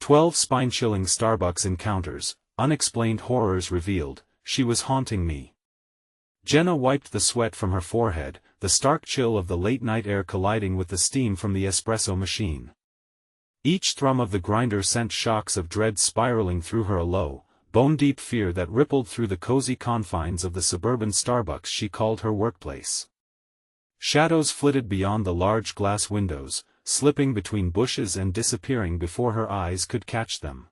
12 spine-chilling Starbucks encounters, unexplained horrors revealed, she was haunting me. Jenna wiped the sweat from her forehead, the stark chill of the late-night air colliding with the steam from the espresso machine. Each thrum of the grinder sent shocks of dread spiraling through her, a low, bone-deep fear that rippled through the cozy confines of the suburban Starbucks she called her workplace. Shadows flitted beyond the large glass windows, slipping between bushes and disappearing before her eyes could catch them.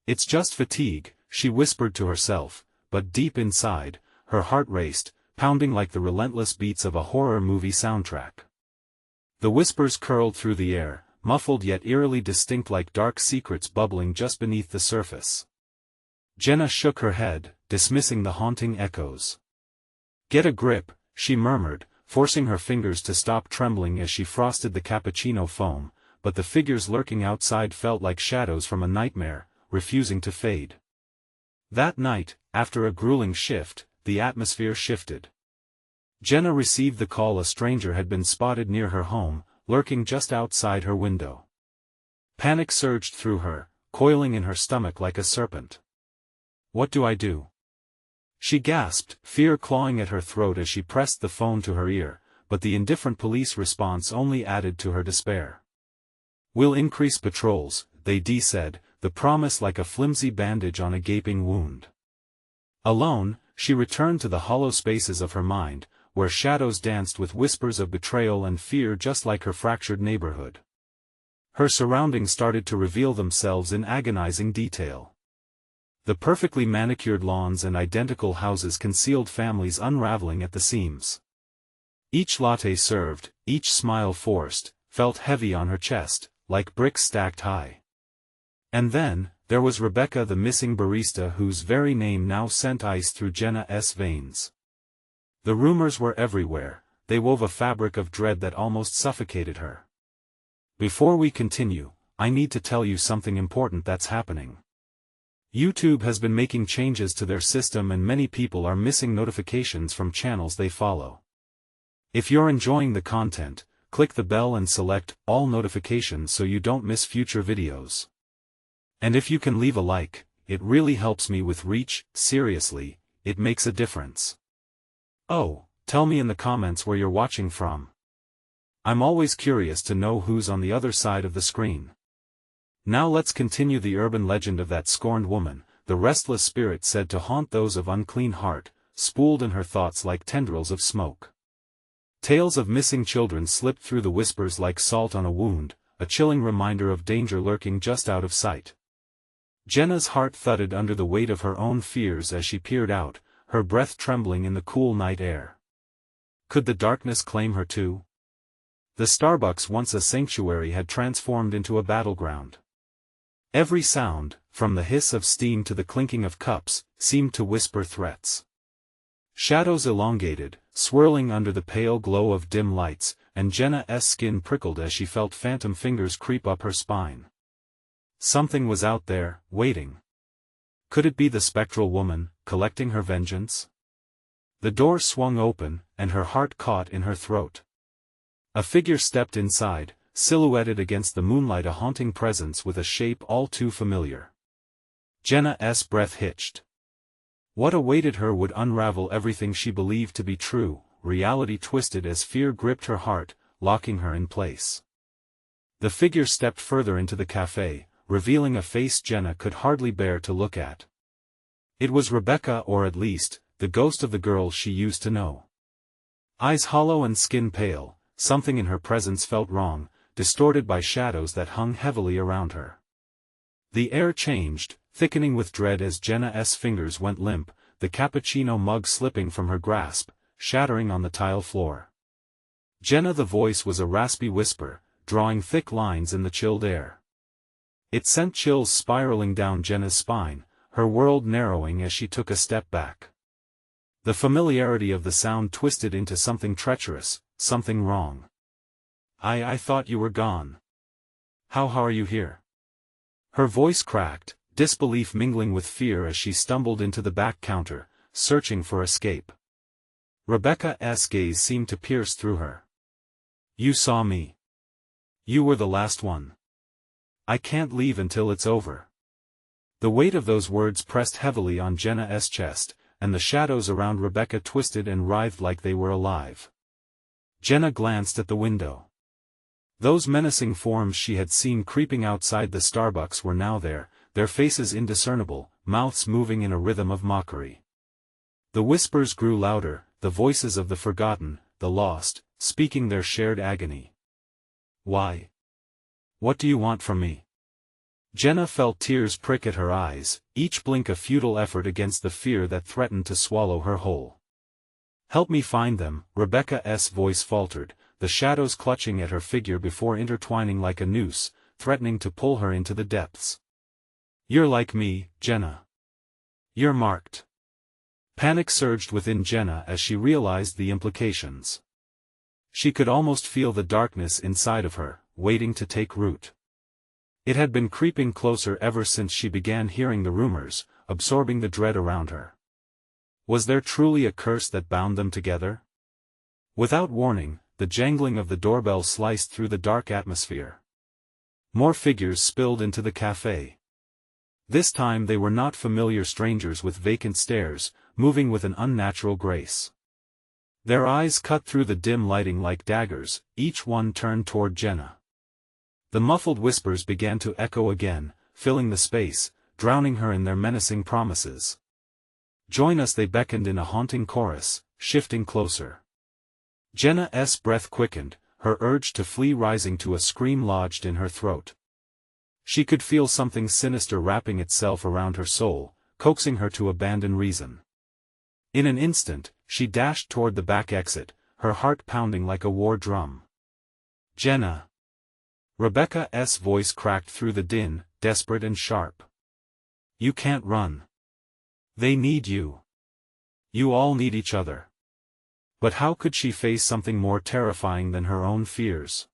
"It's just fatigue," she whispered to herself, but deep inside, her heart raced, pounding like the relentless beats of a horror movie soundtrack. The whispers curled through the air, muffled yet eerily distinct like dark secrets bubbling just beneath the surface. Jenna shook her head, dismissing the haunting echoes. "Get a grip," she murmured, forcing her fingers to stop trembling as she frosted the cappuccino foam, but the figures lurking outside felt like shadows from a nightmare, refusing to fade. That night, after a grueling shift, the atmosphere shifted. Jenna received the call a stranger had been spotted near her home, lurking just outside her window. Panic surged through her, coiling in her stomach like a serpent. "What do I do?" she gasped, fear clawing at her throat as she pressed the phone to her ear, but the indifferent police response only added to her despair. "We'll increase patrols," they said, the promise like a flimsy bandage on a gaping wound. Alone, she returned to the hollow spaces of her mind, where shadows danced with whispers of betrayal and fear just like her fractured neighborhood. Her surroundings started to reveal themselves in agonizing detail. The perfectly manicured lawns and identical houses concealed families unraveling at the seams. Each latte served, each smile forced, felt heavy on her chest, like bricks stacked high. And then, there was Rebecca, the missing barista whose very name now sent ice through Jenna's veins. The rumors were everywhere, they wove a fabric of dread that almost suffocated her. "Before we continue, I need to tell you something important that's happening. YouTube has been making changes to their system and many people are missing notifications from channels they follow. If you're enjoying the content, click the bell and select all notifications so you don't miss future videos. And if you can leave a like, it really helps me with reach. Seriously, it makes a difference. Oh, tell me in the comments where you're watching from. I'm always curious to know who's on the other side of the screen. Now let's continue the urban legend of that scorned woman, the restless spirit said to haunt those of unclean heart, spooled in her thoughts like tendrils of smoke. Tales of missing children slipped through the whispers like salt on a wound, a chilling reminder of danger lurking just out of sight. Jenna's heart thudded under the weight of her own fears as she peered out, her breath trembling in the cool night air. Could the darkness claim her too? The Starbucks, once a sanctuary, had transformed into a battleground. Every sound, from the hiss of steam to the clinking of cups, seemed to whisper threats. Shadows elongated, swirling under the pale glow of dim lights, and Jenna's skin prickled as she felt phantom fingers creep up her spine. Something was out there, waiting. Could it be the spectral woman, collecting her vengeance? The door swung open, and her heart caught in her throat. A figure stepped inside, silhouetted against the moonlight, a haunting presence with a shape all too familiar. Jenna's breath hitched. What awaited her would unravel everything she believed to be true, reality twisted as fear gripped her heart, locking her in place. The figure stepped further into the cafe, revealing a face Jenna could hardly bear to look at. It was Rebecca, or at least, the ghost of the girl she used to know. Eyes hollow and skin pale, something in her presence felt wrong, distorted by shadows that hung heavily around her. The air changed, thickening with dread as Jenna's fingers went limp, the cappuccino mug slipping from her grasp, shattering on the tile floor. Jenna, the voice was a raspy whisper, drawing thick lines in the chilled air. It sent chills spiraling down Jenna's spine, her world narrowing as she took a step back. The familiarity of the sound twisted into something treacherous, something wrong. I thought you were gone. How are you here?" Her voice cracked, disbelief mingling with fear as she stumbled into the back counter, searching for escape. Rebecca's gaze seemed to pierce through her. "You saw me. You were the last one." I can't leave until it's over. The weight of those words pressed heavily on Jenna's chest, and the shadows around Rebecca twisted and writhed like they were alive. Jenna glanced at the window. Those menacing forms she had seen creeping outside the Starbucks were now there, their faces indiscernible, mouths moving in a rhythm of mockery. The whispers grew louder, the voices of the forgotten, the lost, speaking their shared agony. Why? What do you want from me? Jenna felt tears prick at her eyes, each blink a futile effort against the fear that threatened to swallow her whole. Help me find them, Rebecca's voice faltered, the shadows clutching at her figure before intertwining like a noose, threatening to pull her into the depths. You're like me, Jenna. You're marked. Panic surged within Jenna as she realized the implications. She could almost feel the darkness inside of her, waiting to take root. It had been creeping closer ever since she began hearing the rumors, absorbing the dread around her. Was there truly a curse that bound them together? Without warning, the jangling of the doorbell sliced through the dark atmosphere. More figures spilled into the cafe. This time they were not familiar strangers with vacant stares, moving with an unnatural grace. Their eyes cut through the dim lighting like daggers, each one turned toward Jenna. The muffled whispers began to echo again, filling the space, drowning her in their menacing promises. Join us, they beckoned in a haunting chorus, shifting closer. Jenna's breath quickened, her urge to flee rising to a scream lodged in her throat. She could feel something sinister wrapping itself around her soul, coaxing her to abandon reason. In an instant, she dashed toward the back exit, her heart pounding like a war drum. Jenna! Rebecca's voice cracked through the din, desperate and sharp. You can't run. They need you. You all need each other. But how could she face something more terrifying than her own fears?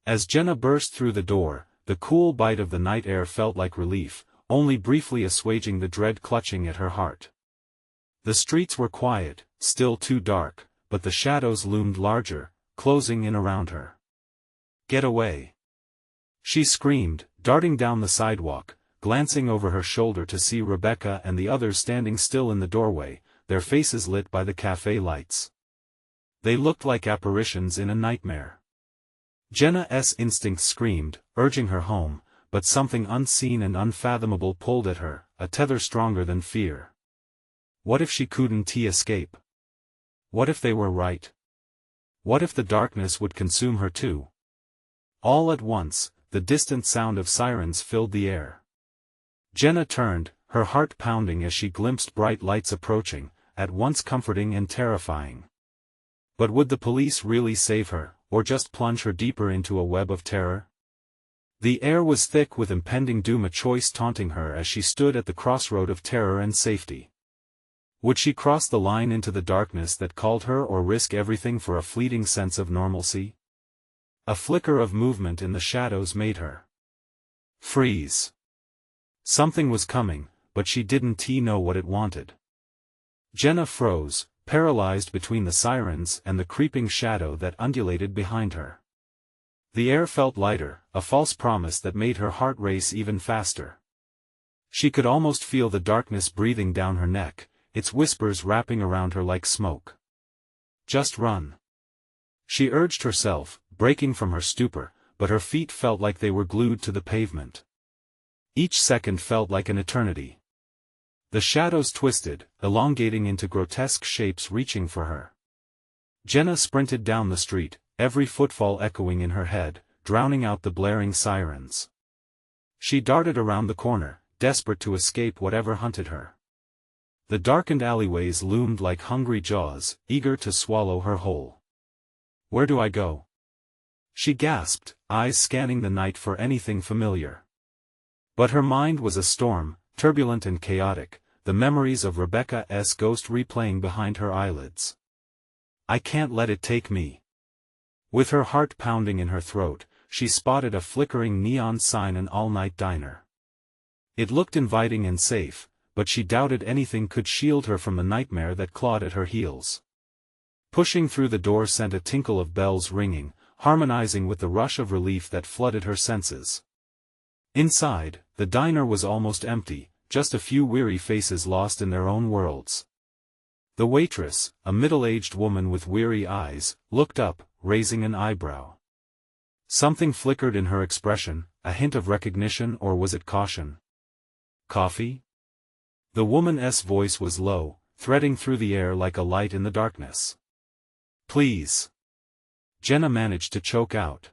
As Jenna burst through the door, the cool bite of the night air felt like relief, only briefly assuaging the dread clutching at her heart. The streets were quiet, still too dark, but the shadows loomed larger, closing in around her. Get away! She screamed, darting down the sidewalk, glancing over her shoulder to see Rebecca and the others standing still in the doorway, their faces lit by the cafe lights. They looked like apparitions in a nightmare. Jenna's instincts screamed, urging her home, but something unseen and unfathomable pulled at her, a tether stronger than fear. What if she couldn't escape? What if they were right? What if the darkness would consume her too? All at once, the distant sound of sirens filled the air. Jenna turned, her heart pounding as she glimpsed bright lights approaching, at once comforting and terrifying. But would the police really save her, or just plunge her deeper into a web of terror? The air was thick with impending doom, a choice taunting her as she stood at the crossroad of terror and safety. Would she cross the line into the darkness that called her, or risk everything for a fleeting sense of normalcy? A flicker of movement in the shadows made her freeze. Something was coming, but she didn't know what it wanted. Jenna froze, paralyzed between the sirens and the creeping shadow that undulated behind her. The air felt lighter, a false promise that made her heart race even faster. She could almost feel the darkness breathing down her neck, its whispers wrapping around her like smoke. Just run. She urged herself, breaking from her stupor, but her feet felt like they were glued to the pavement. Each second felt like an eternity. The shadows twisted, elongating into grotesque shapes reaching for her. Jenna sprinted down the street, every footfall echoing in her head, drowning out the blaring sirens. She darted around the corner, desperate to escape whatever hunted her. The darkened alleyways loomed like hungry jaws, eager to swallow her whole. Where do I go? She gasped, eyes scanning the night for anything familiar. But her mind was a storm, turbulent and chaotic, the memories of Rebecca's ghost replaying behind her eyelids. I can't let it take me. With her heart pounding in her throat, she spotted a flickering neon sign, an all-night diner. It looked inviting and safe, but she doubted anything could shield her from the nightmare that clawed at her heels. Pushing through the door sent a tinkle of bells ringing, harmonizing with the rush of relief that flooded her senses. Inside, the diner was almost empty, just a few weary faces lost in their own worlds. The waitress, a middle-aged woman with weary eyes, looked up, raising an eyebrow. Something flickered in her expression, a hint of recognition, or was it caution? "Coffee?" The woman's voice was low, threading through the air like a light in the darkness. "Please." Jenna managed to choke out.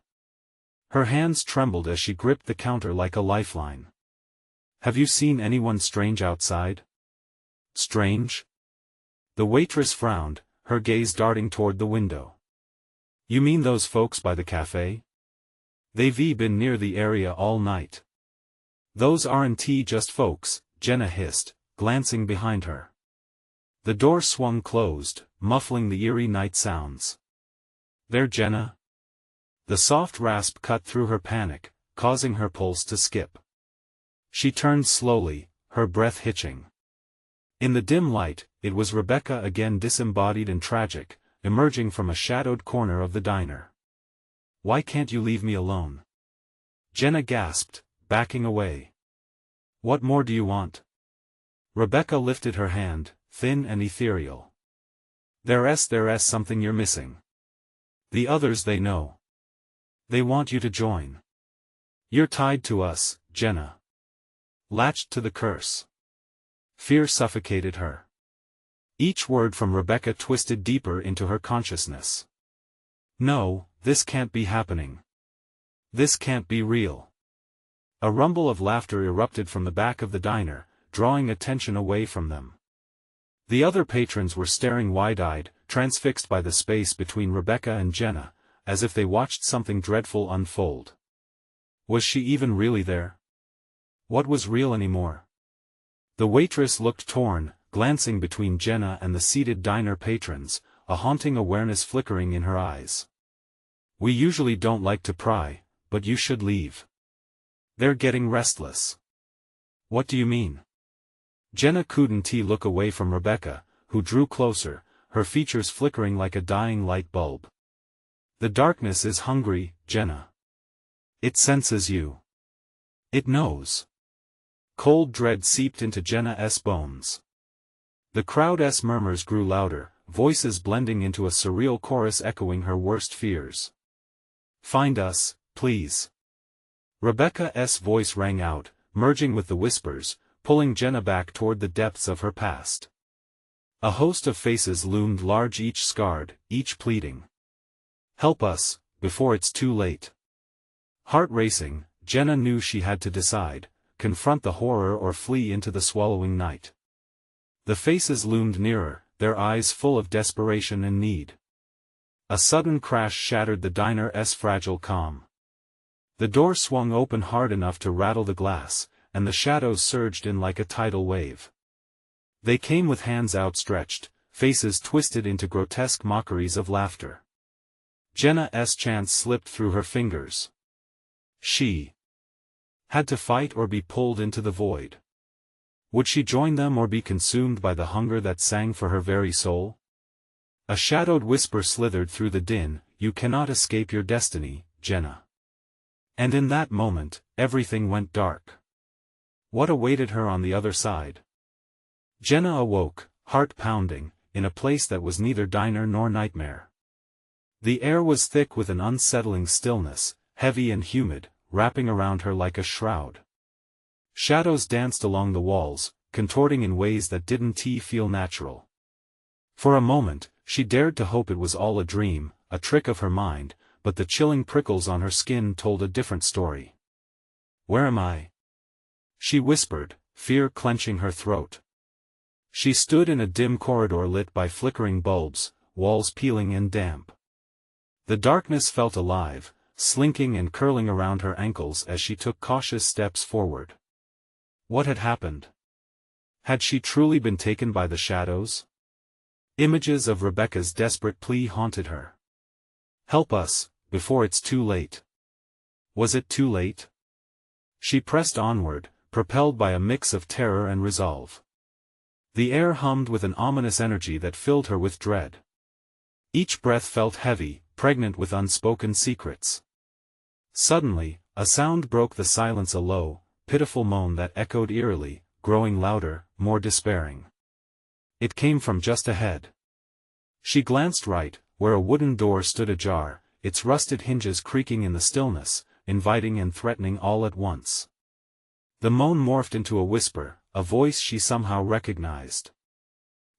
Her hands trembled as she gripped the counter like a lifeline. "Have you seen anyone strange outside?" "Strange?" The waitress frowned, her gaze darting toward the window. "You mean those folks by the cafe? They've been near the area all night." "Those aren't just folks," Jenna hissed, glancing behind her. The door swung closed, muffling the eerie night sounds. "There, Jenna?" The soft rasp cut through her panic, causing her pulse to skip. She turned slowly, her breath hitching. In the dim light, it was Rebecca again, disembodied and tragic, emerging from a shadowed corner of the diner. "Why can't you leave me alone?" Jenna gasped, backing away. "What more do you want?" Rebecca lifted her hand, thin and ethereal. There's something you're missing. The others, they know. They want you to join. You're tied to us, Jenna. Latched to the curse." Fear suffocated her. Each word from Rebecca twisted deeper into her consciousness. "No, this can't be happening. This can't be real." A rumble of laughter erupted from the back of the diner, drawing attention away from them. The other patrons were staring wide-eyed, transfixed by the space between Rebecca and Jenna, as if they watched something dreadful unfold. Was she even really there? What was real anymore? The waitress looked torn, glancing between Jenna and the seated diner patrons, a haunting awareness flickering in her eyes. "We usually don't like to pry, but you should leave. They're getting restless." "What do you mean?" Jenna couldn't look away from Rebecca, who drew closer, her features flickering like a dying light bulb. "The darkness is hungry, Jenna. It senses you. It knows." Cold dread seeped into Jenna's bones. The crowd's murmurs grew louder, voices blending into a surreal chorus echoing her worst fears. "Find us, please." Rebecca's voice rang out, merging with the whispers, pulling Jenna back toward the depths of her past. A host of faces loomed large, each scarred, each pleading. "Help us, before it's too late." Heart racing, Jenna knew she had to decide, confront the horror or flee into the swallowing night. The faces loomed nearer, their eyes full of desperation and need. A sudden crash shattered the diner's fragile calm. The door swung open hard enough to rattle the glass, and the shadows surged in like a tidal wave. They came with hands outstretched, faces twisted into grotesque mockeries of laughter. Jenna's chance slipped through her fingers. She had to fight or be pulled into the void. Would she join them or be consumed by the hunger that sang for her very soul? A shadowed whisper slithered through the din, "You cannot escape your destiny, Jenna." And in that moment, everything went dark. What awaited her on the other side? Jenna awoke, heart pounding, in a place that was neither diner nor nightmare. The air was thick with an unsettling stillness, heavy and humid, wrapping around her like a shroud. Shadows danced along the walls, contorting in ways that didn't feel natural. For a moment, she dared to hope it was all a dream, a trick of her mind, but the chilling prickles on her skin told a different story. "Where am I?" she whispered, fear clenching her throat. She stood in a dim corridor lit by flickering bulbs, walls peeling and damp. The darkness felt alive, slinking and curling around her ankles as she took cautious steps forward. What had happened? Had she truly been taken by the shadows? Images of Rebecca's desperate plea haunted her. "Help us, before it's too late." Was it too late? She pressed onward, propelled by a mix of terror and resolve. The air hummed with an ominous energy that filled her with dread. Each breath felt heavy, pregnant with unspoken secrets. Suddenly, A sound broke the silence, a low, pitiful moan that echoed eerily, growing louder, more despairing. It came from just ahead. She glanced right, where a wooden door stood ajar, its rusted hinges creaking in the stillness, inviting and threatening all at once. The moan morphed into a whisper, a voice she somehow recognized.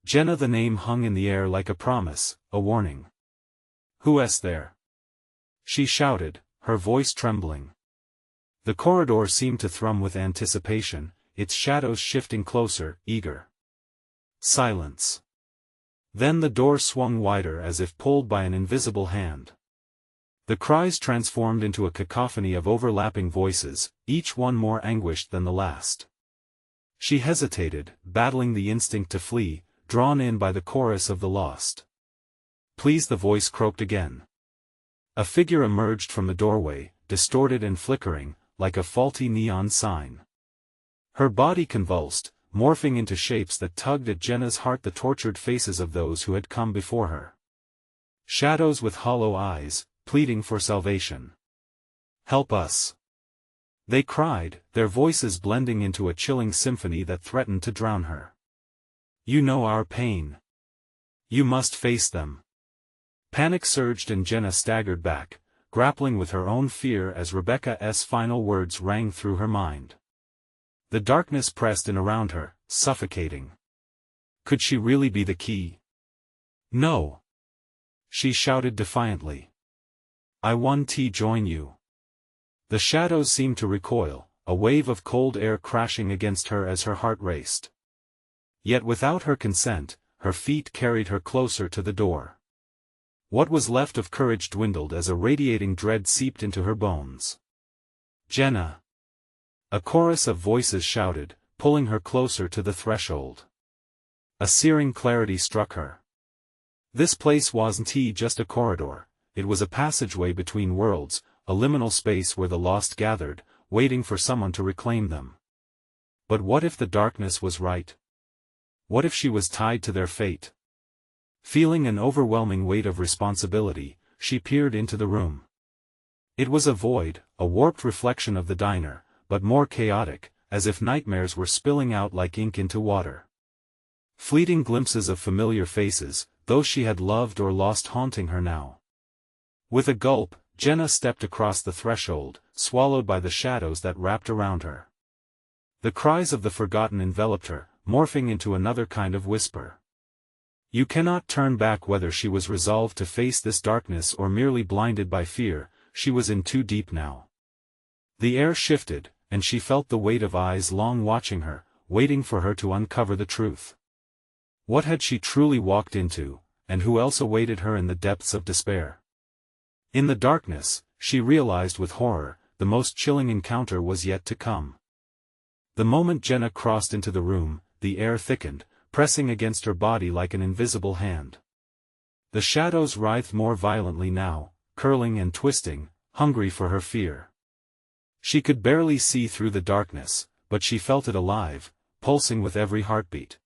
Jenna, the name hung in the air like a promise, a warning. "Who's there?" she shouted, her voice trembling. The corridor seemed to thrum with anticipation, its shadows shifting closer, eager. Silence. Then the door swung wider as if pulled by an invisible hand. The cries transformed into a cacophony of overlapping voices, each one more anguished than the last. She hesitated, battling the instinct to flee, drawn in by the chorus of the lost. "Please," the voice croaked again. A figure emerged from the doorway, distorted and flickering, like a faulty neon sign. Her body convulsed, morphing into shapes that tugged at Jenna's heart, the tortured faces of those who had come before her. Shadows with hollow eyes, pleading for salvation. "Help us!" they cried, their voices blending into a chilling symphony that threatened to drown her. "You know our pain. You must face them." Panic surged and Jenna staggered back, grappling with her own fear as Rebecca's final words rang through her mind. The darkness pressed in around her, suffocating. Could she really be the key? "No!" she shouted defiantly. "I want to join you." The shadows seemed to recoil, a wave of cold air crashing against her as her heart raced. Yet without her consent, her feet carried her closer to the door. What was left of courage dwindled as a radiating dread seeped into her bones. "Jenna!" a chorus of voices shouted, pulling her closer to the threshold. A searing clarity struck her. This place wasn't just a corridor, it was a passageway between worlds, a liminal space where the lost gathered, waiting for someone to reclaim them. But what if the darkness was right? What if she was tied to their fate? Feeling an overwhelming weight of responsibility, she peered into the room. It was a void, a warped reflection of the diner, but more chaotic, as if nightmares were spilling out like ink into water. Fleeting glimpses of familiar faces, those she had loved or lost haunting her now. With a gulp, Jenna stepped across the threshold, swallowed by the shadows that wrapped around her. The cries of the forgotten enveloped her, morphing into another kind of whisper. You cannot turn back. Whether she was resolved to face this darkness or merely blinded by fear, she was in too deep now. The air shifted, and she felt the weight of eyes long watching her, waiting for her to uncover the truth. What had she truly walked into, and who else awaited her in the depths of despair? In the darkness, she realized with horror, the most chilling encounter was yet to come. The moment Jenna crossed into the room, the air thickened, pressing against her body like an invisible hand. The shadows writhed more violently now, curling and twisting, hungry for her fear. She could barely see through the darkness, but she felt it alive, pulsing with every heartbeat.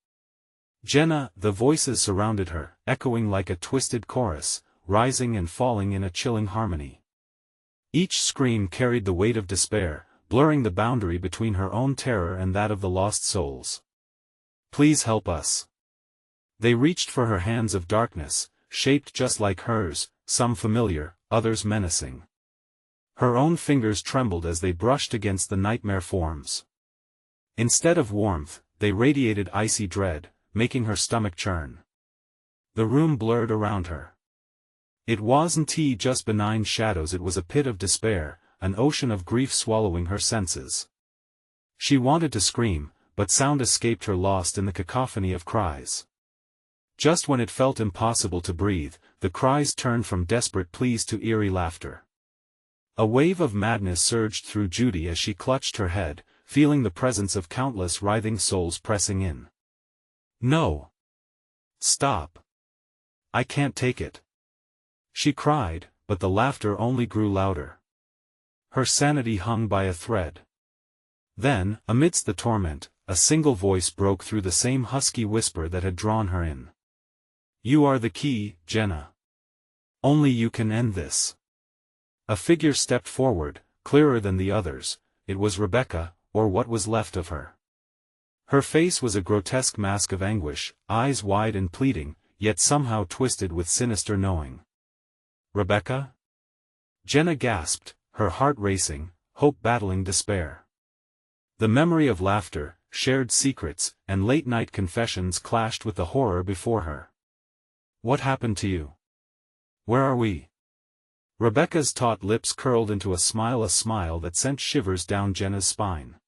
Jenna, the voices surrounded her, echoing like a twisted chorus, rising and falling in a chilling harmony. Each scream carried the weight of despair, blurring the boundary between her own terror and that of the lost souls. Please help us. They reached for her hands of darkness, shaped just like hers, some familiar, others menacing. Her own fingers trembled as they brushed against the nightmare forms. Instead of warmth, they radiated icy dread, making her stomach churn. The room blurred around her. It wasn't just benign shadows, it was a pit of despair, an ocean of grief swallowing her senses. She wanted to scream, but sound escaped her, lost in the cacophony of cries. Just when it felt impossible to breathe, the cries turned from desperate pleas to eerie laughter. A wave of madness surged through Judy as she clutched her head, feeling the presence of countless writhing souls pressing in. No! Stop! I can't take it! She cried, but the laughter only grew louder. Her sanity hung by a thread. Then, amidst the torment, a single voice broke through, the same husky whisper that had drawn her in. You are the key, Jenna. Only you can end this. A figure stepped forward, clearer than the others. It was Rebecca, or what was left of her. Her face was a grotesque mask of anguish, eyes wide and pleading, yet somehow twisted with sinister knowing. "Rebecca?" Jenna gasped, her heart racing, hope battling despair. The memory of laughter, shared secrets, and late-night confessions clashed with the horror before her. "What happened to you? Where are we?" Rebecca's taut lips curled into a smile that sent shivers down Jenna's spine.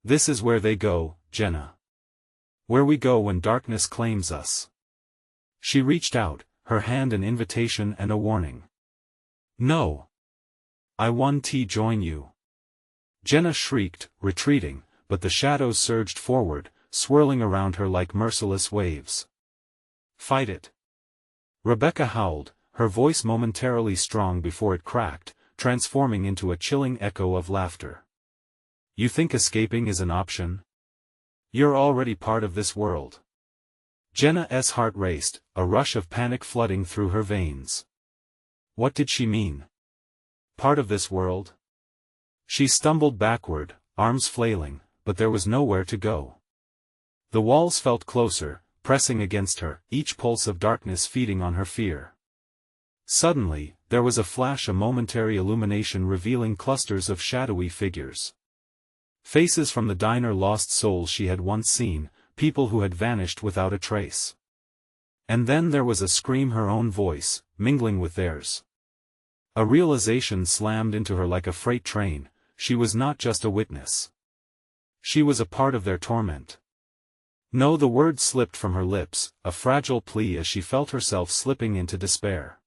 "This is where they go, Jenna. Where we go when darkness claims us." She reached out, her hand an invitation and a warning. "No. I want to join you." Jenna shrieked, retreating, but the shadows surged forward, swirling around her like merciless waves. "Fight it!" Rebecca howled, her voice momentarily strong before it cracked, transforming into a chilling echo of laughter. "You think escaping is an option? You're already part of this world." Jenna's heart raced, a rush of panic flooding through her veins. What did she mean? Part of this world? She stumbled backward, arms flailing, but there was nowhere to go. The walls felt closer, pressing against her, each pulse of darkness feeding on her fear. Suddenly, there was a flash, a momentary illumination revealing clusters of shadowy figures. Faces from the diner, lost souls she had once seen, people who had vanished without a trace. And then there was a scream, her own voice, mingling with theirs. A realization slammed into her like a freight train: she was not just a witness. She was a part of their torment. No, the word slipped from her lips, a fragile plea as she felt herself slipping into despair.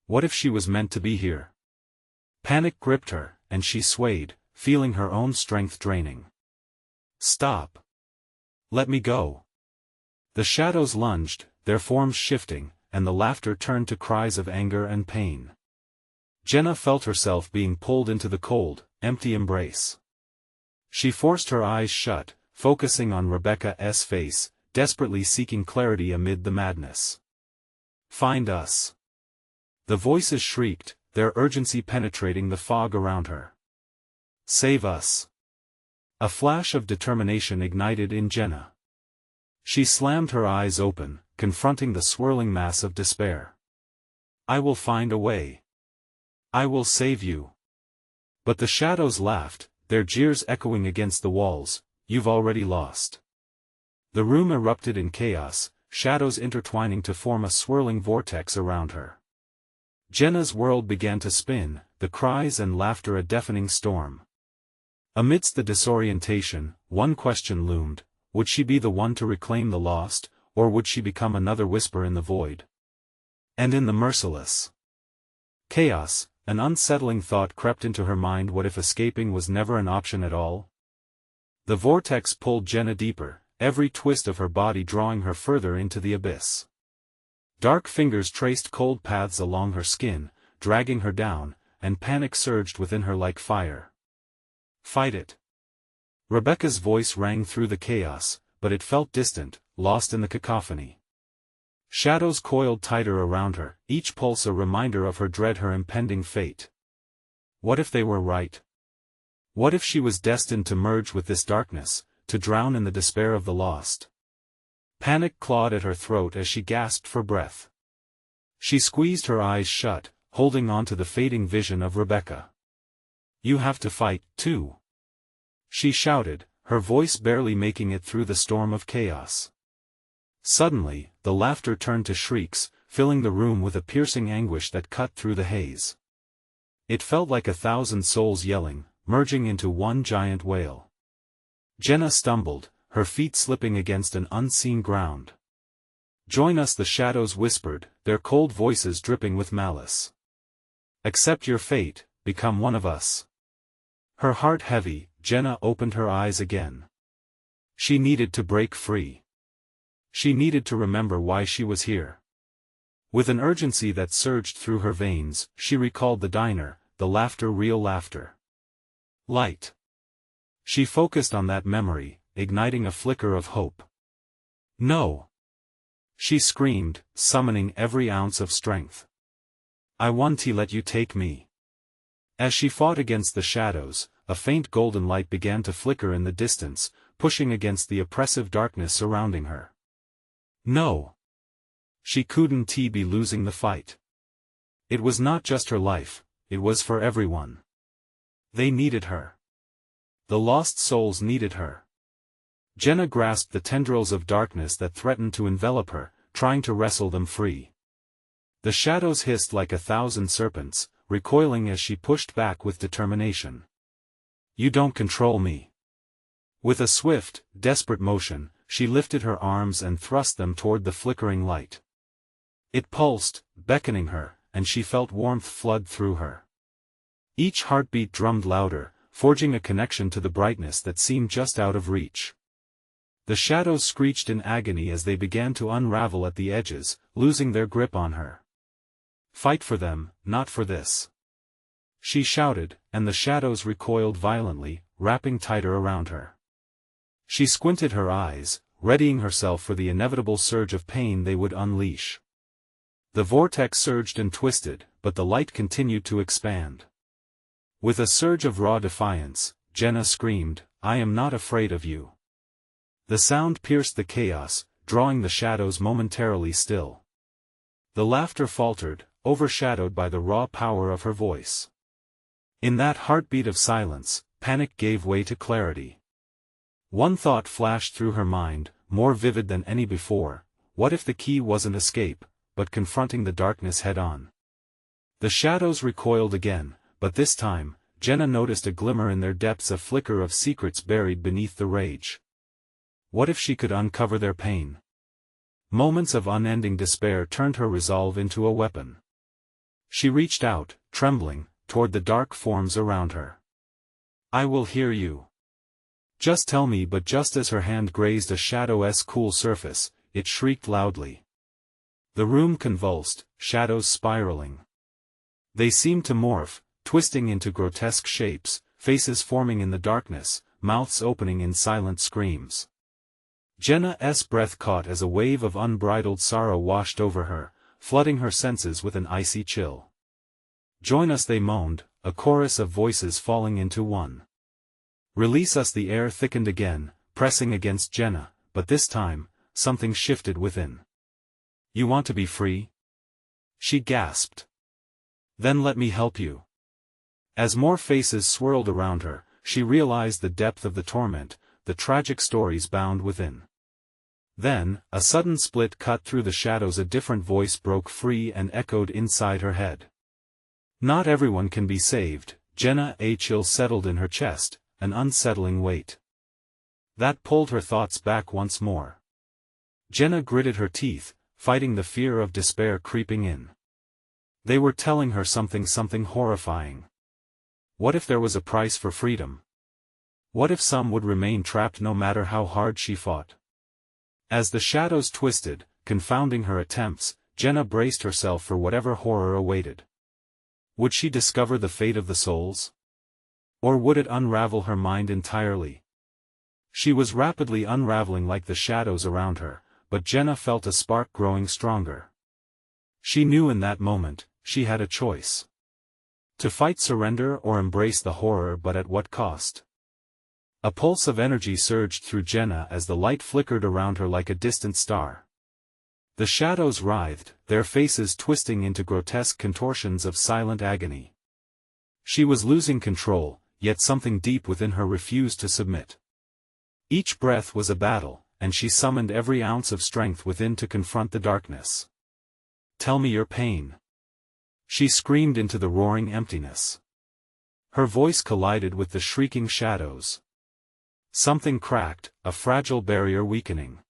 What if she was meant to be here? Panic gripped her, and she swayed, feeling her own strength draining. "Stop. Let me go." The shadows lunged, their forms shifting, and the laughter turned to cries of anger and pain. Jenna felt herself being pulled into the cold, empty embrace. She forced her eyes shut, focusing on Rebecca's face, desperately seeking clarity amid the madness. "Find us." The voices shrieked, their urgency penetrating the fog around her. "Save us." A flash of determination ignited in Jenna. She slammed her eyes open, confronting the swirling mass of despair. "I will find a way. I will save you." But the shadows laughed, their jeers echoing against the walls. "You've already lost." The room erupted in chaos, shadows intertwining to form a swirling vortex around her. Jenna's world began to spin, the cries and laughter a deafening storm. Amidst the disorientation, one question loomed: would she be the one to reclaim the lost, or would she become another whisper in the void? And in the merciless chaos, an unsettling thought crept into her mind: what if escaping was never an option at all? The vortex pulled Jenna deeper, every twist of her body drawing her further into the abyss. Dark fingers traced cold paths along her skin, dragging her down, and panic surged within her like fire. "Fight it." Rebecca's voice rang through the chaos, but it felt distant, lost in the cacophony. Shadows coiled tighter around her, each pulse a reminder of her dread, her impending fate. What if they were right? What if she was destined to merge with this darkness, to drown in the despair of the lost? Panic clawed at her throat as she gasped for breath. She squeezed her eyes shut, holding on to the fading vision of Rebecca. "You have to fight, too," she shouted, her voice barely making it through the storm of chaos. Suddenly, the laughter turned to shrieks, filling the room with a piercing anguish that cut through the haze. It felt like 1,000 souls yelling, merging into one giant wail. Jenna stumbled, her feet slipping against an unseen ground. "Join us," the shadows whispered, their cold voices dripping with malice. "Accept your fate, become one of us." Her heart heavy, Jenna opened her eyes again. She needed to break free. She needed to remember why she was here. With an urgency that surged through her veins, she recalled the diner, the laughter, real laughter. Light. She focused on that memory, igniting a flicker of hope. "No!" she screamed, summoning every ounce of strength. "I want to let you take me." As she fought against the shadows, a faint golden light began to flicker in the distance, pushing against the oppressive darkness surrounding her. No! She couldn't be losing the fight. It was not just her life, it was for everyone. They needed her. The lost souls needed her. Jenna grasped the tendrils of darkness that threatened to envelop her, trying to wrestle them free. The shadows hissed like 1,000 serpents, recoiling as she pushed back with determination. You don't control me. With a swift, desperate motion, she lifted her arms and thrust them toward the flickering light. It pulsed, beckoning her, and she felt warmth flood through her. Each heartbeat drummed louder, forging a connection to the brightness that seemed just out of reach. The shadows screeched in agony as they began to unravel at the edges, losing their grip on her. Fight for them, not for this. She shouted, and the shadows recoiled violently, wrapping tighter around her. She squinted her eyes, readying herself for the inevitable surge of pain they would unleash. The vortex surged and twisted, but the light continued to expand. With a surge of raw defiance, Jenna screamed, "I am not afraid of you." The sound pierced the chaos, drawing the shadows momentarily still. The laughter faltered, overshadowed by the raw power of her voice. In that heartbeat of silence, panic gave way to clarity. One thought flashed through her mind, more vivid than any before: what if the key wasn't escape, but confronting the darkness head-on? The shadows recoiled again, but this time, Jenna noticed a glimmer in their depths, a flicker of secrets buried beneath the rage. What if she could uncover their pain? Moments of unending despair turned her resolve into a weapon. She reached out, trembling, toward the dark forms around her. "I will hear you. Just tell me." But just as her hand grazed a shadow's cool surface, it shrieked loudly. The room convulsed, shadows spiraling. They seemed to morph, twisting into grotesque shapes, faces forming in the darkness, mouths opening in silent screams. Jenna's breath caught as a wave of unbridled sorrow washed over her, flooding her senses with an icy chill. "Join us," they moaned, a chorus of voices falling into one. "Release us." The air thickened again, pressing against Jenna, but this time, something shifted within. "You want to be free?" she gasped. "Then let me help you." As more faces swirled around her, she realized the depth of the torment, the tragic stories bound within. Then, a sudden split cut through the shadows. A different voice broke free and echoed inside her head. "Not everyone can be saved." Jenna. A chill settled in her chest, an unsettling weight. That pulled her thoughts back once more. Jenna gritted her teeth, fighting the fear of despair creeping in. They were telling her something horrifying. What if there was a price for freedom? What if some would remain trapped no matter how hard she fought? As the shadows twisted, confounding her attempts, Jenna braced herself for whatever horror awaited. Would she discover the fate of the souls? Or would it unravel her mind entirely? She was rapidly unraveling like the shadows around her, but Jenna felt a spark growing stronger. She knew in that moment, she had a choice. To fight surrender or embrace the horror, but at what cost? A pulse of energy surged through Jenna as the light flickered around her like a distant star. The shadows writhed, their faces twisting into grotesque contortions of silent agony. She was losing control, yet something deep within her refused to submit. Each breath was a battle, and she summoned every ounce of strength within to confront the darkness. "Tell me your pain," she screamed into the roaring emptiness. Her voice collided with the shrieking shadows. Something cracked, a fragile barrier weakening.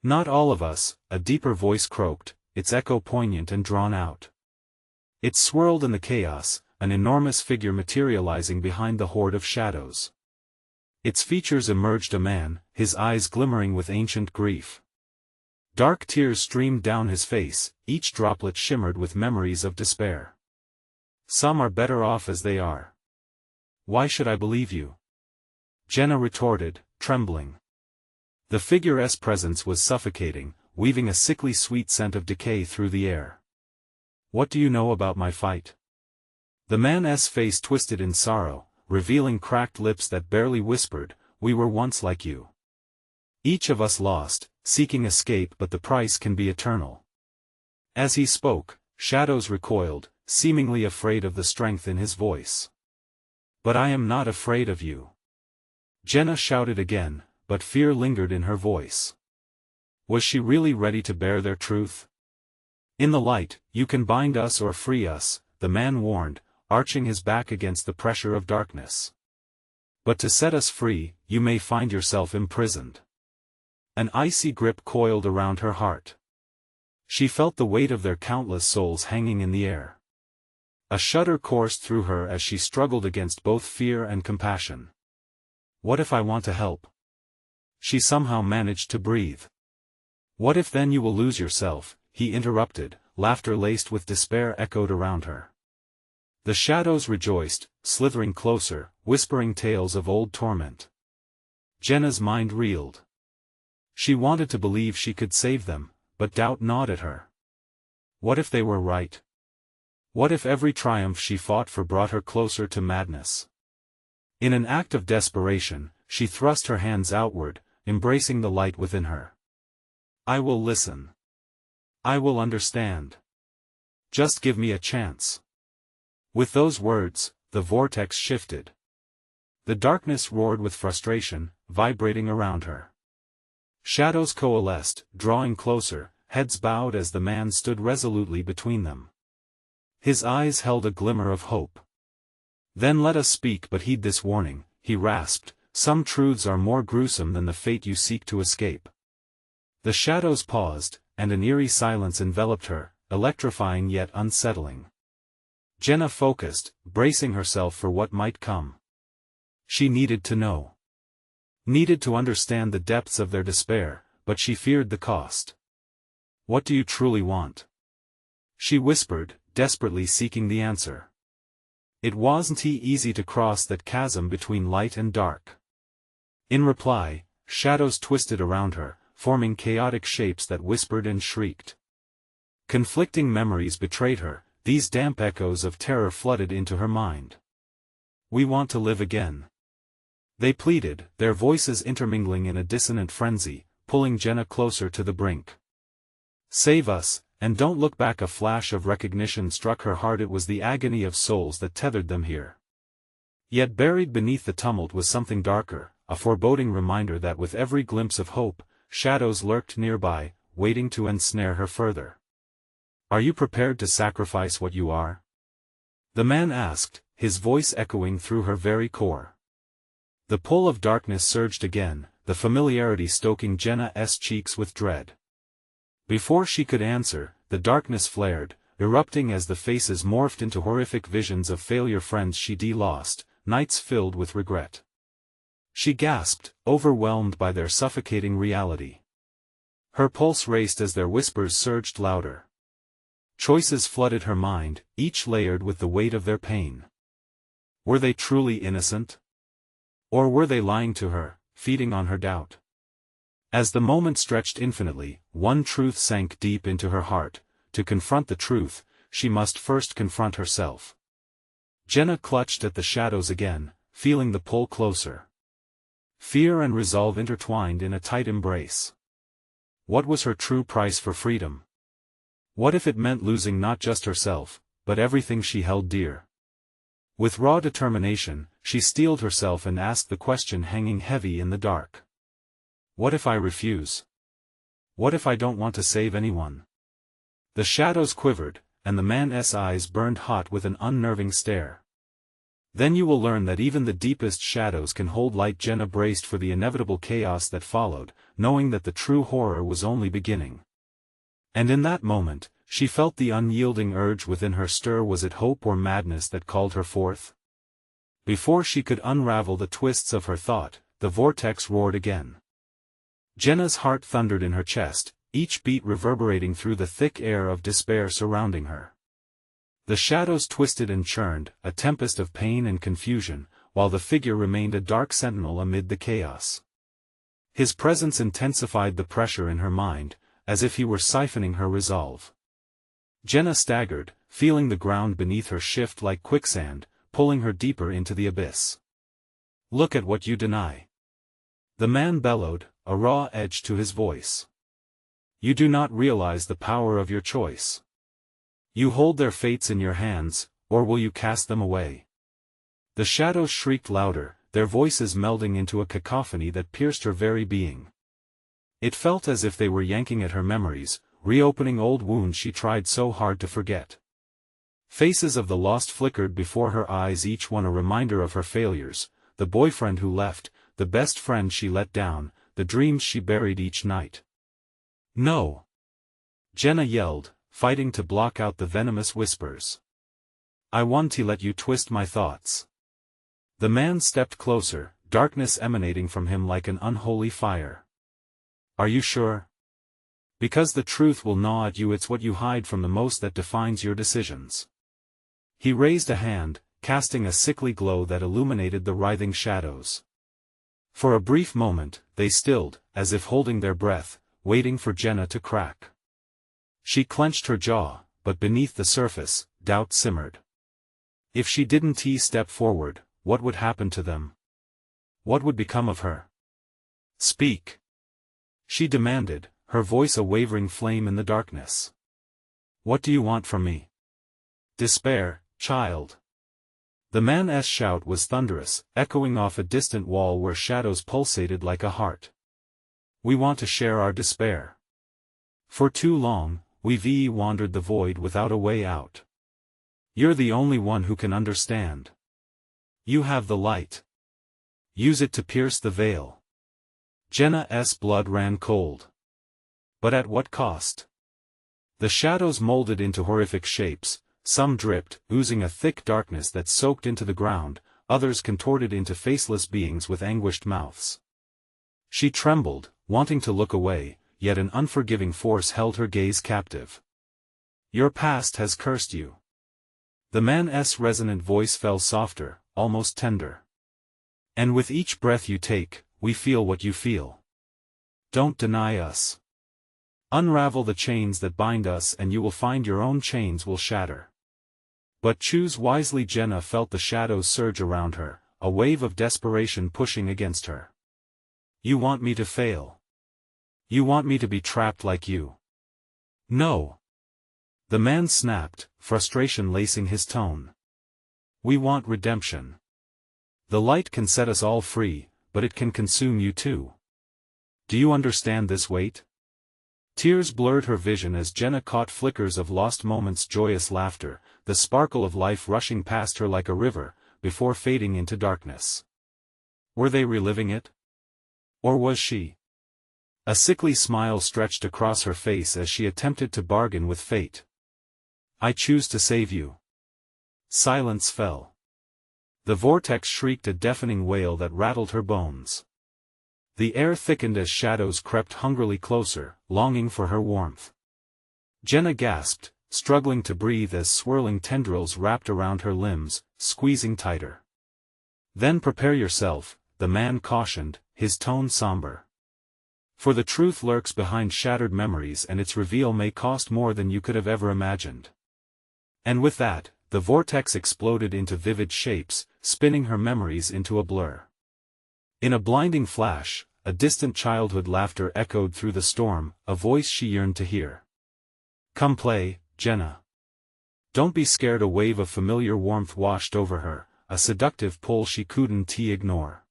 "Not all of us," a deeper voice croaked, its echo poignant and drawn out. It swirled in the chaos, an enormous figure materializing behind the horde of shadows. Its features emerged: a man, his eyes glimmering with ancient grief. Dark tears streamed down his face, each droplet shimmered with memories of despair. "Some are better off as they are. Why should I believe you?" Jenna retorted, trembling. The figure's presence was suffocating, weaving a sickly sweet scent of decay through the air. "What do you know about my fight?" The man's face twisted in sorrow, revealing cracked lips that barely whispered, "We were once like you. Each of us lost, seeking escape, but the price can be eternal." As he spoke, shadows recoiled, seemingly afraid of the strength in his voice. "But I am not afraid of you," Jenna shouted again, but fear lingered in her voice. Was she really ready to bear their truth? "In the light, you can bind us or free us," the man warned, arching his back against the pressure of darkness. "But to set us free, you may find yourself imprisoned." An icy grip coiled around her heart. She felt the weight of their countless souls hanging in the air. A shudder coursed through her as she struggled against both fear and compassion. "What if I want to help?" She somehow managed to breathe. "What if then you will lose yourself?" he interrupted, laughter laced with despair echoed around her. The shadows rejoiced, slithering closer, whispering tales of old torment. Jenna's mind reeled. She wanted to believe she could save them, but doubt gnawed at her. What if they were right? What if every triumph she fought for brought her closer to madness? In an act of desperation, she thrust her hands outward, embracing the light within her. "I will listen. I will understand. Just give me a chance." With those words, the vortex shifted. The darkness roared with frustration, vibrating around her. Shadows coalesced, drawing closer, heads bowed as the man stood resolutely between them. His eyes held a glimmer of hope. "Then let us speak, but heed this warning," he rasped. "Some truths are more gruesome than the fate you seek to escape." The shadows paused, and an eerie silence enveloped her, electrifying yet unsettling. Jenna focused, bracing herself for what might come. She needed to know. Needed to understand the depths of their despair, but she feared the cost. "What do you truly want?" she whispered, desperately seeking the answer. It wasn't easy to cross that chasm between light and dark. In reply, shadows twisted around her, forming chaotic shapes that whispered and shrieked. Conflicting memories betrayed her, these damp echoes of terror flooded into her mind. "We want to live again," they pleaded, their voices intermingling in a dissonant frenzy, pulling Jenna closer to the brink. "Save us, and don't look back." A flash of recognition struck her heart. It was the agony of souls that tethered them here. Yet buried beneath the tumult was something darker, a foreboding reminder that with every glimpse of hope, shadows lurked nearby, waiting to ensnare her further. "Are you prepared to sacrifice what you are?" the man asked, his voice echoing through her very core. The pull of darkness surged again, the familiarity stoking Jenna's cheeks with dread. Before she could answer, the darkness flared, erupting as the faces morphed into horrific visions of failure, friends she'd lost, nights filled with regret. She gasped, overwhelmed by their suffocating reality. Her pulse raced as their whispers surged louder. Choices flooded her mind, each layered with the weight of their pain. Were they truly innocent? Or were they lying to her, feeding on her doubt? As the moment stretched infinitely, one truth sank deep into her heart: to confront the truth, she must first confront herself. Jenna clutched at the shadows again, feeling the pull closer. Fear and resolve intertwined in a tight embrace. What was her true price for freedom? What if it meant losing not just herself, but everything she held dear? With raw determination, she steeled herself and asked the question hanging heavy in the dark. What if I refuse? What if I don't want to save anyone? The shadows quivered, and the man's eyes burned hot with an unnerving stare. Then you will learn that even the deepest shadows can hold light. Jenna braced for the inevitable chaos that followed, knowing that the true horror was only beginning. And in that moment, she felt the unyielding urge within her stir. Was it hope or madness that called her forth? Before she could unravel the twists of her thought, the vortex roared again. Jenna's heart thundered in her chest, each beat reverberating through the thick air of despair surrounding her. The shadows twisted and churned, a tempest of pain and confusion, while the figure remained a dark sentinel amid the chaos. His presence intensified the pressure in her mind, as if he were siphoning her resolve. Jenna staggered, feeling the ground beneath her shift like quicksand, pulling her deeper into the abyss. "Look at what you deny," the man bellowed, a raw edge to his voice. "You do not realize the power of your choice. You hold their fates in your hands, or will you cast them away?" The shadows shrieked louder, their voices melding into a cacophony that pierced her very being. It felt as if they were yanking at her memories, reopening old wounds she tried so hard to forget. Faces of the lost flickered before her eyes, each one a reminder of her failures, the boyfriend who left, the best friend she let down, the dreams she buried each night. "No!" Jenna yelled, fighting to block out the venomous whispers. "I want to let you twist my thoughts." The man stepped closer, darkness emanating from him like an unholy fire. "Are you sure? Because the truth will gnaw at you. It's what you hide from the most that defines your decisions." He raised a hand, casting a sickly glow that illuminated the writhing shadows. For a brief moment, they stilled, as if holding their breath, waiting for Jenna to crack. She clenched her jaw, but beneath the surface, doubt simmered. If she didn't step forward, what would happen to them? What would become of her? "Speak," she demanded, her voice a wavering flame in the darkness. "What do you want from me?" "Despair, child." The man's shout was thunderous, echoing off a distant wall where shadows pulsated like a heart. "We want to share our despair. For too long, we've wandered the void without a way out. You're the only one who can understand. You have the light. Use it to pierce the veil." Jenna's blood ran cold. But at what cost? The shadows molded into horrific shapes, some dripped, oozing a thick darkness that soaked into the ground, others contorted into faceless beings with anguished mouths. She trembled, wanting to look away, yet an unforgiving force held her gaze captive. "Your past has cursed you." The man's resonant voice fell softer, almost tender. "And with each breath you take, we feel what you feel. Don't deny us. Unravel the chains that bind us and you will find your own chains will shatter. But choose wisely." Jenna felt the shadows surge around her, a wave of desperation pushing against her. "You want me to fail. You want me to be trapped like you." "No." The man snapped, frustration lacing his tone. "We want redemption. The light can set us all free, but it can consume you too. Do you understand this weight?" Tears blurred her vision as Jenna caught flickers of lost moments, joyous laughter, the sparkle of life rushing past her like a river, before fading into darkness. Were they reliving it? Or was she? A sickly smile stretched across her face as she attempted to bargain with fate. "I choose to save you." Silence fell. The vortex shrieked a deafening wail that rattled her bones. The air thickened as shadows crept hungrily closer, longing for her warmth. Jenna gasped, struggling to breathe as swirling tendrils wrapped around her limbs, squeezing tighter. "Then prepare yourself," the man cautioned, his tone somber. "For the truth lurks behind shattered memories and its reveal may cost more than you could have ever imagined." And with that, the vortex exploded into vivid shapes, spinning her memories into a blur. In a blinding flash, a distant childhood laughter echoed through the storm, a voice she yearned to hear. "Come play, Jenna. Don't be scared." A wave of familiar warmth washed over her, a seductive pull she couldn't ignore.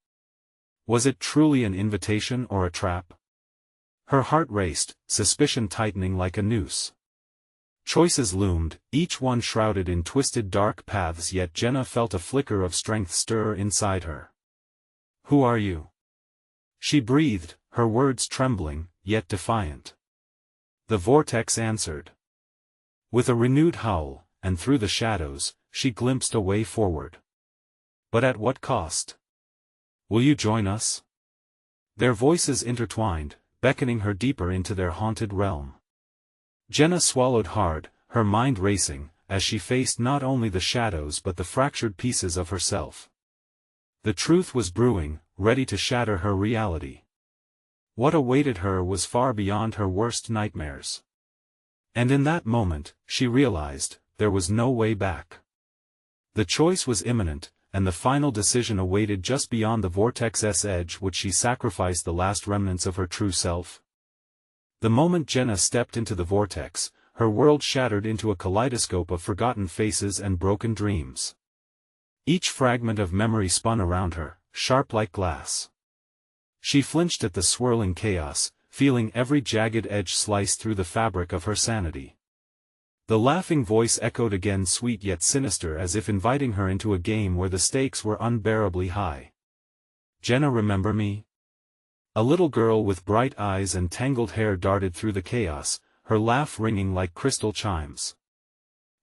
Was it truly an invitation or a trap? Her heart raced, suspicion tightening like a noose. Choices loomed, each one shrouded in twisted dark paths, yet Jenna felt a flicker of strength stir inside her. "Who are you?" she breathed, her words trembling, yet defiant. The vortex answered. With a renewed howl, and through the shadows, she glimpsed a way forward. But at what cost? "Will you join us?" Their voices intertwined, beckoning her deeper into their haunted realm. Jenna swallowed hard, her mind racing, as she faced not only the shadows but the fractured pieces of herself. The truth was brewing, ready to shatter her reality. What awaited her was far beyond her worst nightmares. And in that moment, she realized, there was no way back. The choice was imminent, and the final decision awaited just beyond the vortex's edge. Would she sacrifice the last remnants of her true self? The moment Jenna stepped into the vortex, her world shattered into a kaleidoscope of forgotten faces and broken dreams. Each fragment of memory spun around her, sharp like glass. She flinched at the swirling chaos, feeling every jagged edge slice through the fabric of her sanity. The laughing voice echoed again, sweet yet sinister, as if inviting her into a game where the stakes were unbearably high. "Jenna, remember me?" A little girl with bright eyes and tangled hair darted through the chaos, her laugh ringing like crystal chimes.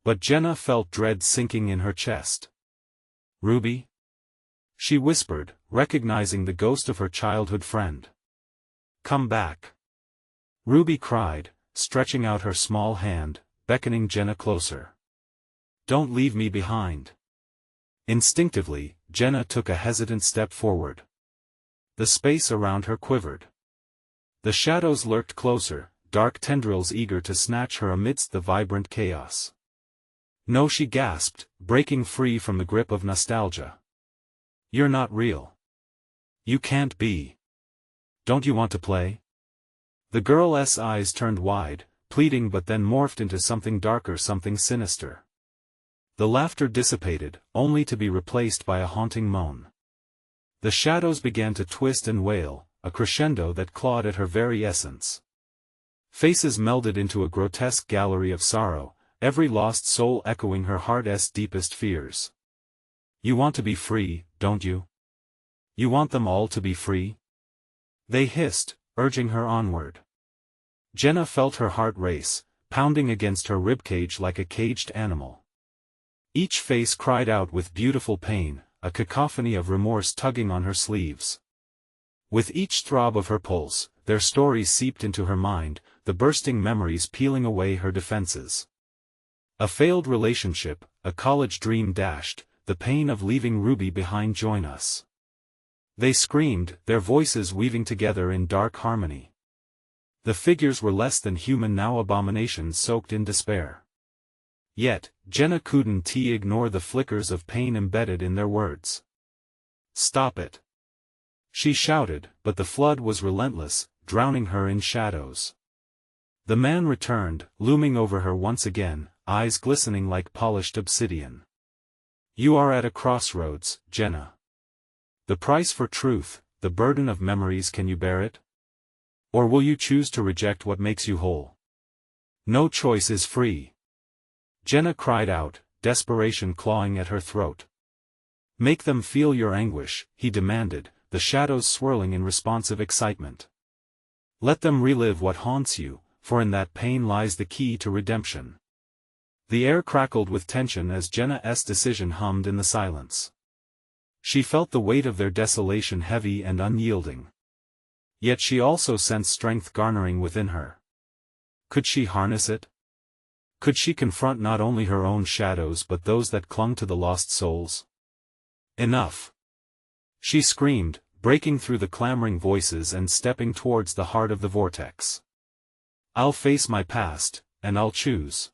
But Jenna felt dread sinking in her chest. "Ruby?" she whispered, recognizing the ghost of her childhood friend. "Come back!" Ruby cried, stretching out her small hand, beckoning Jenna closer. "Don't leave me behind." Instinctively, Jenna took a hesitant step forward. The space around her quivered. The shadows lurked closer, dark tendrils eager to snatch her amidst the vibrant chaos. "No," she gasped, breaking free from the grip of nostalgia. "You're not real. You can't be. Don't you want to play?" The girl's eyes turned wide, pleading, but then morphed into something darker, something sinister. The laughter dissipated, only to be replaced by a haunting moan. The shadows began to twist and wail, a crescendo that clawed at her very essence. Faces melded into a grotesque gallery of sorrow, every lost soul echoing her heart's deepest fears. "You want to be free, don't you? You want them all to be free?" they hissed, urging her onward. Jenna felt her heart race, pounding against her ribcage like a caged animal. Each face cried out with beautiful pain, a cacophony of remorse tugging on her sleeves. With each throb of her pulse, their stories seeped into her mind, the bursting memories peeling away her defenses. A failed relationship, a college dream dashed, the pain of leaving Ruby behind. "Join us!" they screamed, their voices weaving together in dark harmony. The figures were less than human now, abominations soaked in despair. Yet, Jenna couldn't ignore the flickers of pain embedded in their words. "Stop it!" she shouted, but the flood was relentless, drowning her in shadows. The man returned, looming over her once again, eyes glistening like polished obsidian. "You are at a crossroads, Jenna. The price for truth, the burden of memories, can you bear it? Or will you choose to reject what makes you whole? No choice is free." Jenna cried out, desperation clawing at her throat. "Make them feel your anguish," he demanded, the shadows swirling in responsive excitement. "Let them relive what haunts you, for in that pain lies the key to redemption." The air crackled with tension as Jenna's decision hummed in the silence. She felt the weight of their desolation heavy and unyielding. Yet she also sensed strength garnering within her. Could she harness it? Could she confront not only her own shadows but those that clung to the lost souls? "Enough!" she screamed, breaking through the clamoring voices and stepping towards the heart of the vortex. "I'll face my past, and I'll choose."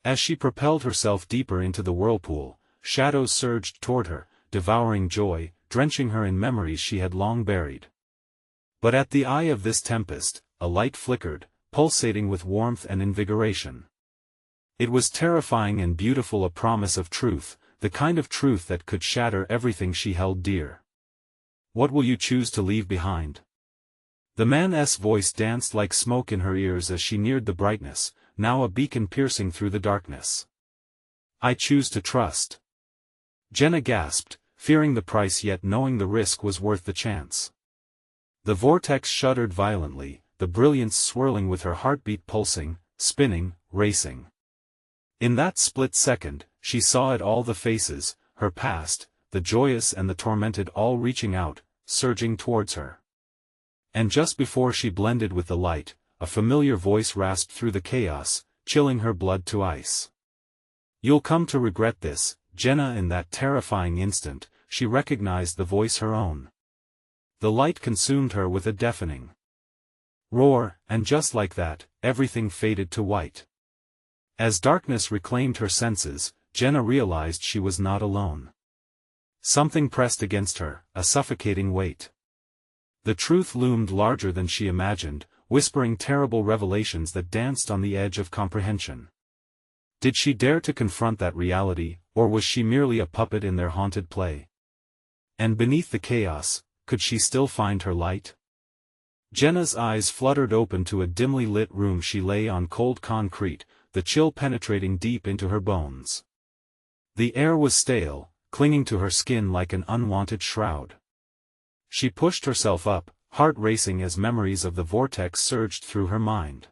As she propelled herself deeper into the whirlpool, shadows surged toward her, devouring joy, drenching her in memories she had long buried. But at the eye of this tempest, a light flickered, pulsating with warmth and invigoration. It was terrifying and beautiful, a promise of truth, the kind of truth that could shatter everything she held dear. "What will you choose to leave behind?" The man's voice danced like smoke in her ears as she neared the brightness, now a beacon piercing through the darkness. "I choose to trust." Jenna gasped, fearing the price yet knowing the risk was worth the chance. The vortex shuddered violently, the brilliance swirling with her heartbeat pulsing, spinning, racing. In that split second, she saw it all, the faces, her past, the joyous and the tormented, all reaching out, surging towards her. And just before she blended with the light, a familiar voice rasped through the chaos, chilling her blood to ice. "You'll come to regret this, Jenna." In that terrifying instant, she recognized the voice, her own. The light consumed her with a deafening roar, and just like that, everything faded to white. As darkness reclaimed her senses, Jenna realized she was not alone. Something pressed against her, a suffocating weight. The truth loomed larger than she imagined, whispering terrible revelations that danced on the edge of comprehension. Did she dare to confront that reality, or was she merely a puppet in their haunted play? And beneath the chaos, could she still find her light? Jenna's eyes fluttered open to a dimly lit room. She lay on cold concrete, the chill penetrating deep into her bones. The air was stale, clinging to her skin like an unwanted shroud. She pushed herself up, heart racing as memories of the vortex surged through her mind.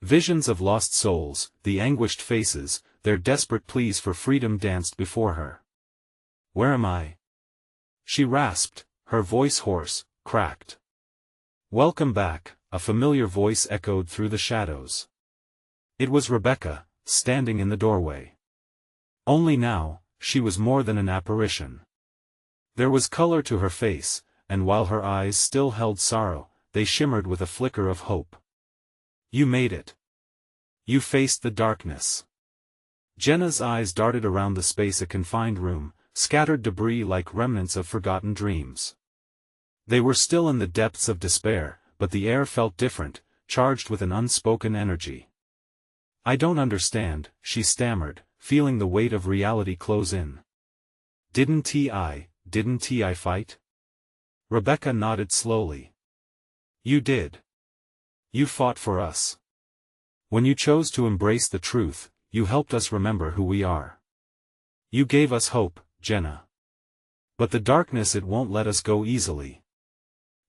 Visions of lost souls, the anguished faces, their desperate pleas for freedom danced before her. "Where am I?" she rasped, her voice hoarse, cracked. "Welcome back," a familiar voice echoed through the shadows. It was Rebecca, standing in the doorway. Only now, she was more than an apparition. There was color to her face, and while her eyes still held sorrow, they shimmered with a flicker of hope. "You made it. You faced the darkness." Jenna's eyes darted around the space, a confined room, scattered debris like remnants of forgotten dreams. They were still in the depths of despair, but the air felt different, charged with an unspoken energy. "I don't understand," she stammered, feeling the weight of reality close in. Didn't I fight?" Rebecca nodded slowly. "You did. You fought for us. When you chose to embrace the truth, you helped us remember who we are. You gave us hope, Jenna. But the darkness, it won't let us go easily."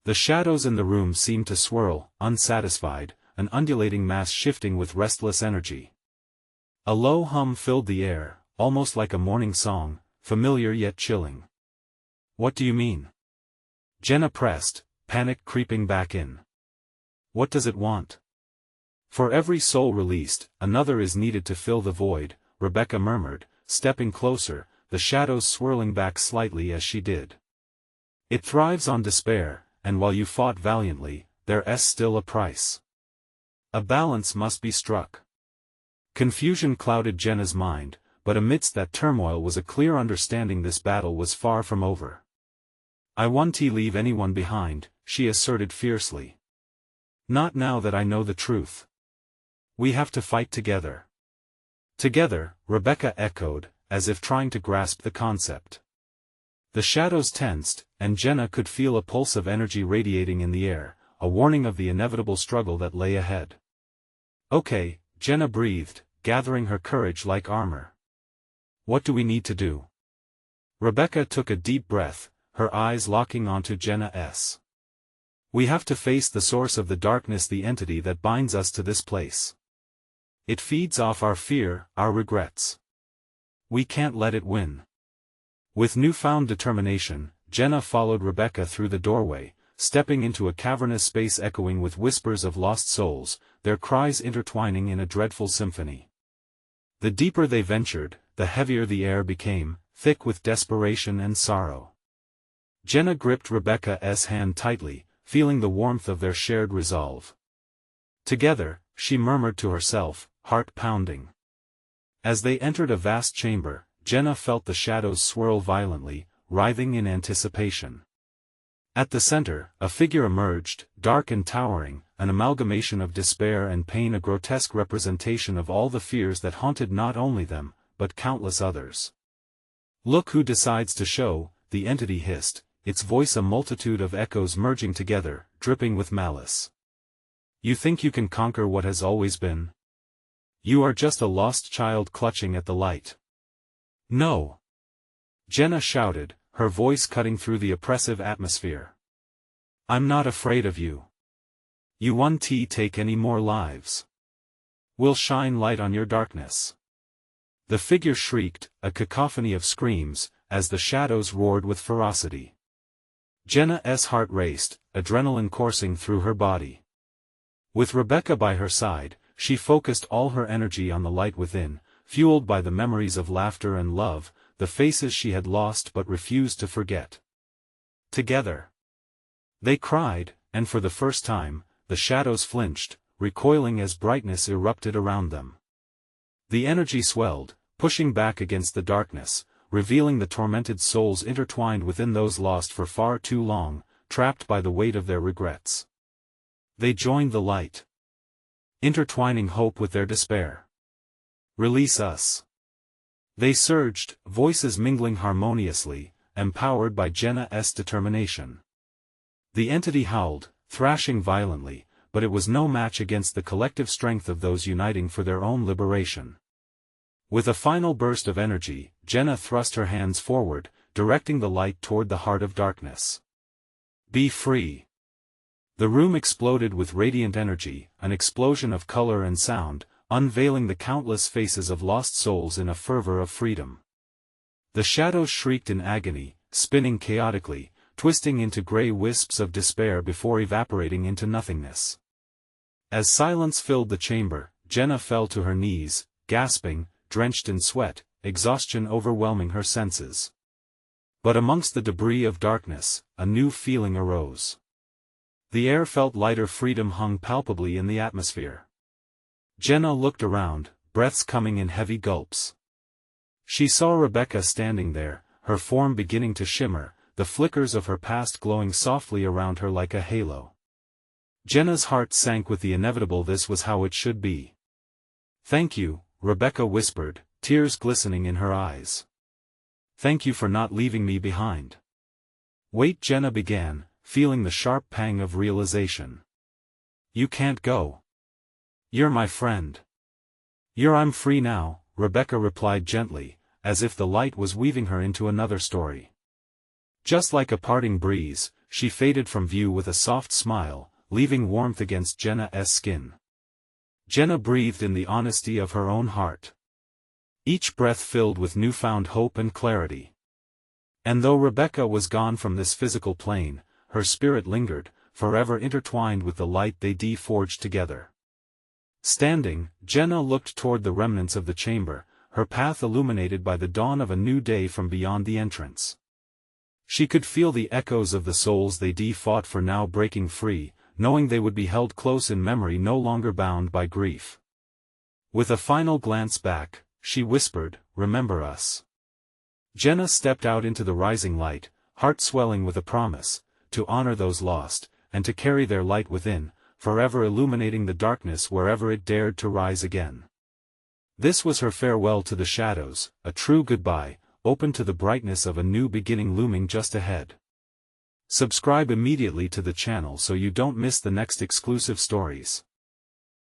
The shadows in the room seemed to swirl, unsatisfied, an undulating mass shifting with restless energy. A low hum filled the air, almost like a morning song, familiar yet chilling. "What do you mean?" Jenna pressed, panic creeping back in. "What does it want?" "For every soul released, another is needed to fill the void," Rebecca murmured, stepping closer, the shadows swirling back slightly as she did. "It thrives on despair, and while you fought valiantly, there's still a price. A balance must be struck." Confusion clouded Jenna's mind, but amidst that turmoil was a clear understanding: this battle was far from over. "I won't leave anyone behind," she asserted fiercely. "Not now that I know the truth. We have to fight together." "Together," Rebecca echoed, as if trying to grasp the concept. The shadows tensed, and Jenna could feel a pulse of energy radiating in the air, a warning of the inevitable struggle that lay ahead. "Okay," Jenna breathed, gathering her courage like armor. "What do we need to do?" Rebecca took a deep breath, her eyes locking onto Jenna's. "We have to face the source of the darkness, the entity that binds us to this place. It feeds off our fear, our regrets. We can't let it win." With newfound determination, Jenna followed Rebecca through the doorway, stepping into a cavernous space echoing with whispers of lost souls, their cries intertwining in a dreadful symphony. The deeper they ventured, the heavier the air became, thick with desperation and sorrow. Jenna gripped Rebecca's hand tightly, feeling the warmth of their shared resolve. Together, she murmured to herself, heart pounding. As they entered a vast chamber, Jenna felt the shadows swirl violently, writhing in anticipation. At the center, a figure emerged, dark and towering, an amalgamation of despair and pain, a grotesque representation of all the fears that haunted not only them, but countless others. "Look who decides to show," the entity hissed, its voice a multitude of echoes merging together, dripping with malice. "You think you can conquer what has always been? You are just a lost child clutching at the light." "No!" Jenna shouted, her voice cutting through the oppressive atmosphere. "I'm not afraid of you. You won't take any more lives. We'll shine light on your darkness." The figure shrieked, a cacophony of screams, as the shadows roared with ferocity. Jenna's heart raced, adrenaline coursing through her body. With Rebecca by her side, she focused all her energy on the light within, fueled by the memories of laughter and love, the faces she had lost but refused to forget. Together, they cried, and for the first time, the shadows flinched, recoiling as brightness erupted around them. The energy swelled, pushing back against the darkness, revealing the tormented souls intertwined within those lost for far too long, trapped by the weight of their regrets. They joined the light, intertwining hope with their despair. Release us. They surged, voices mingling harmoniously, empowered by Jenna's determination. The entity howled, thrashing violently, but it was no match against the collective strength of those uniting for their own liberation. With a final burst of energy, Jenna thrust her hands forward, directing the light toward the heart of darkness. Be free. The room exploded with radiant energy, an explosion of color and sound, unveiling the countless faces of lost souls in a fervor of freedom. The shadows shrieked in agony, spinning chaotically, twisting into gray wisps of despair before evaporating into nothingness. As silence filled the chamber, Jenna fell to her knees, gasping, drenched in sweat, exhaustion overwhelming her senses. But amongst the debris of darkness, a new feeling arose. The air felt lighter, freedom hung palpably in the atmosphere. Jenna looked around, breaths coming in heavy gulps. She saw Rebecca standing there, her form beginning to shimmer, the flickers of her past glowing softly around her like a halo. Jenna's heart sank with the inevitable. This was how it should be. Thank you, Rebecca whispered, tears glistening in her eyes. Thank you for not leaving me behind. Wait, Jenna began, feeling the sharp pang of realization. You can't go. You're my friend. I'm free now, Rebecca replied gently, as if the light was weaving her into another story. Just like a parting breeze, she faded from view with a soft smile, leaving warmth against Jenna's skin. Jenna breathed in the honesty of her own heart. Each breath filled with newfound hope and clarity. And though Rebecca was gone from this physical plane, her spirit lingered, forever intertwined with the light they forged together. Standing, Jenna looked toward the remnants of the chamber, her path illuminated by the dawn of a new day from beyond the entrance. She could feel the echoes of the souls they fought for now breaking free, knowing they would be held close in memory, no longer bound by grief. With a final glance back, she whispered, "Remember us." Jenna stepped out into the rising light, heart swelling with a promise, to honor those lost, and to carry their light within, forever illuminating the darkness wherever it dared to rise again. This was her farewell to the shadows, a true goodbye, open to the brightness of a new beginning looming just ahead. Subscribe immediately to the channel so you don't miss the next exclusive stories.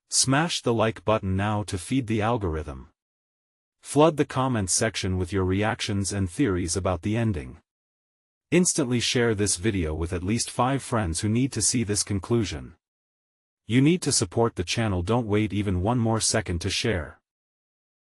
Smash the like button now to feed the algorithm. Flood the comments section with your reactions and theories about the ending. Instantly share this video with at least 5 friends who need to see this conclusion. You need to support the channel. Don't wait even one more second to share.